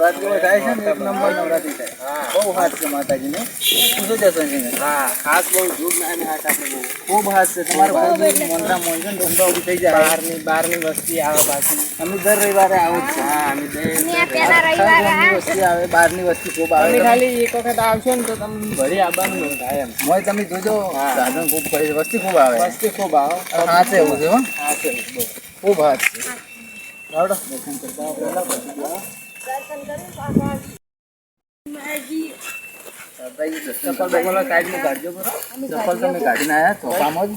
નવરાત્રી થાય છે ને એક નંબર નવરાત્રી થાય બહુ હાથ છે માતાજીને પૂછો જશો હા હાથ બહુ જોર ના હાથ આપણે ખૂબ હાથ છે તમારે મોંઘા મોંઘા ધંધો ઉભી થઈ જાય બહારની વસ્તી આવે પાછી અમે દર રવિવારે આવો જ છે હા અમે વસ્તી આવે બહારની વસ્તી ખૂબ આવે તમે ખાલી એક વખત આવશો ને તો તમે ભરી આવવાનું થાય એમ મોય તમે જોજો સાધન ખૂબ વસ્તી ખૂબ આવે વસ્તી ખૂબ આવે હાથ એવું છે હો હાથ એવું ખૂબ હાથ છે દર્શન કરતા પહેલા ચપ્પલ બગોલા સાઈડમાં કાઢજો બરો ચપ્પલ તમે કાઢીને આવ્યા ચોપામાં જ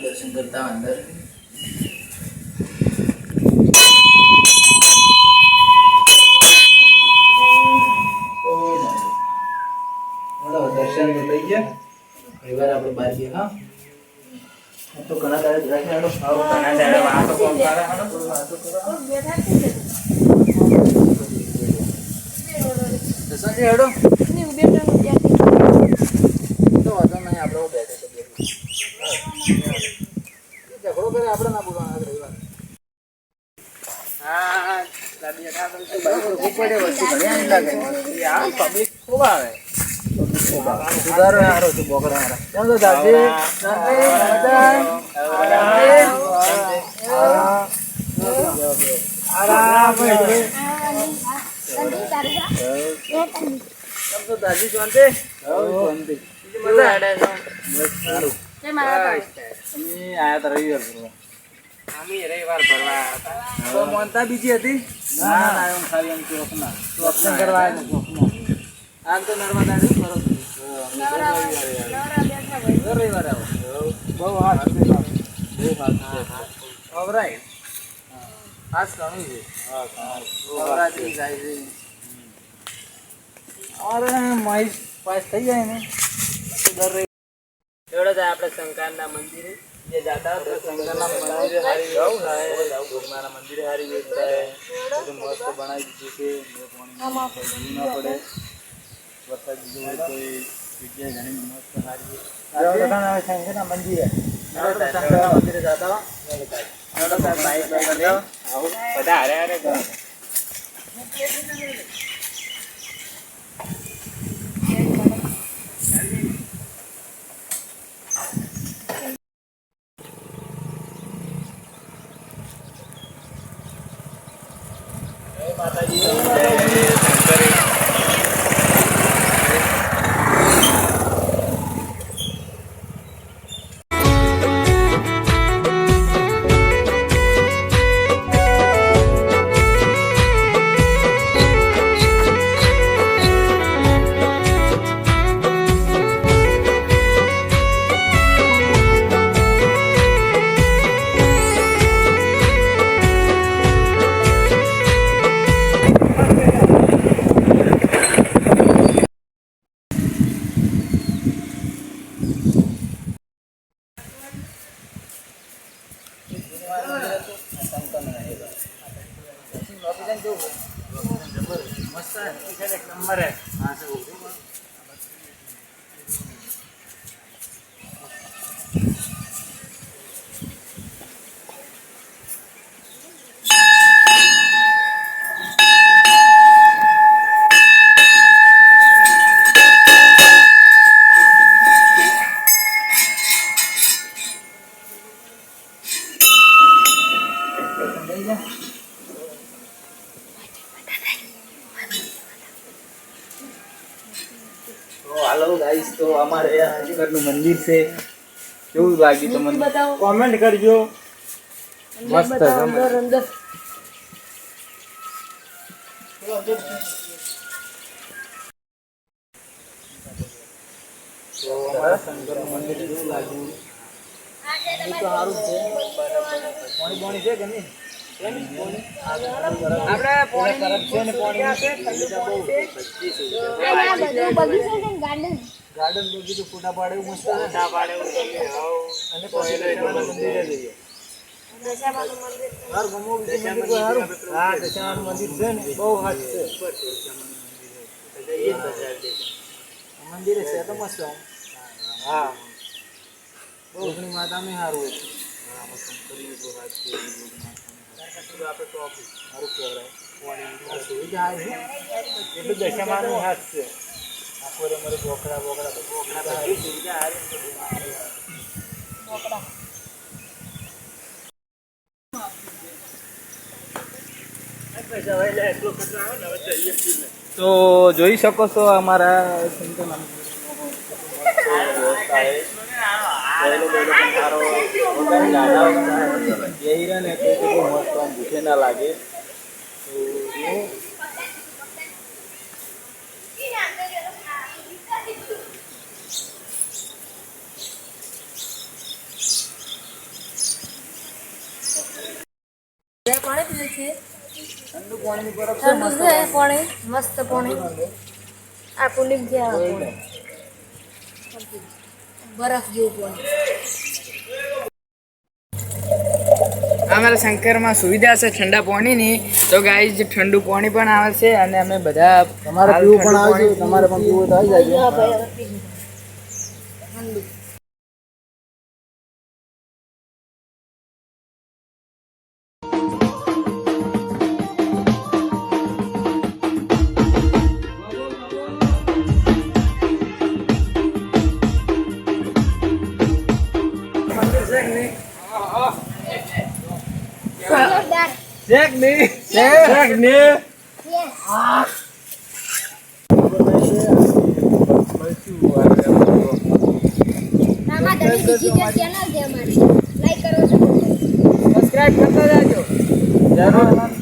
દર્શન કરતા અંદર દર્શન થઈ ગયા રવિવાર આપણે બહાર ગયા હા તો ઘણા દાડે ઘણા દાડે વાતો કોમ કરે હાલો વાતો કરો દર્શન હેડો ની ઉબે તો વાતો નહીં આપણે બેઠે છે ઝઘડો કરે આપણે ના બોલવાના રવિવાર હા લાબી હતા તો બાઈક ઉપર પડે વસ્તુ ઘણી લાગે આ પબ્લિક ખૂબ આવે સુધારો હારો છે બોકડા હારા કેમ તો દાદી કેમ તો દાદી શાંતિ મજા આડે છે અમે આયા તા રવિવાર ભરવા અમે રવિવાર ભરવા હતા તો મોનતા બીજી હતી ના ના એમ ખાલી એમ ચોકના ચોકના કરવા આવ્યા ચોકના આમ તો નર્મદા ની ફરક રવિવારે આવો બહુ હાથ બહુ હાથ ઓવરાય હાથ ઘણું છે નવરાત્રી જાય છે અરે મહેશ પાસ થઈ જાય ને દર એવડે જાય આપણે શંકરના મંદિરે જે જાતા તો શંકરના મંદિરે હારી જાવ થાય ભગવાનના મંદિરે હારી જાય બધું મસ્ત બનાવી દીધું છે ના પડે વરસાદ બીજો હોય તો જગ્યાએ ઘણી મસ્ત સારી શંકરના મંદિરે શંકરના મંદિરે જતા બાઈક બધા હારે હારે માતાજી શંકરી नंबर है हाँ से हेलो गाइस तो हमारे यहाँ हरिहरનું મંદિર છે કેવું લાગ્યું તમને કોમેન્ટ કરજો મસ્ત અંદર અંદર તો અમારા શંકરનું મંદિર કેવું લાગ્યું એ તો સારું છે પાણી પાણી છે કે નહીં આપણે પાણી છે ને પાણી છે ગાર્ડન બગીચો ફોટા પાડે મસ્ત ફોટા પાડે અને પછી મંદિરે જઈએ દશામાનું મંદિર હર ગમો બીજું મંદિર હારું હા દશામાનું મંદિર છે ને બહુ હાથ છે મંદિરે છે તો મસ્ત હા રોગની માતાને સારું હોય આમાં શંકરી તો હાથ છે આપણે ટોપિક સારું કહેવાય સુવિધા છે એટલું દશામાનું હાથ છે આખો અમારે બોકડા બધી સુવિધા બોકડા તો જોઈ શકો છો અમારા ભૂખે ના લાગે પાણી મસ્ત પાણી આ કુંડી બરફ જેવું પાણી અમારા શંકરમાં સુવિધા છે ઠંડા પાણીની તો ગાઈસ ઠંડુ પાણી પણ આવે છે અને અમે બધા તમારે પીવું પણ આવે છે તમારે પણ પીવું તો આવી જાય ઠંડુ સબસ્ક્રાઇબ કરતા જાજો જરૂર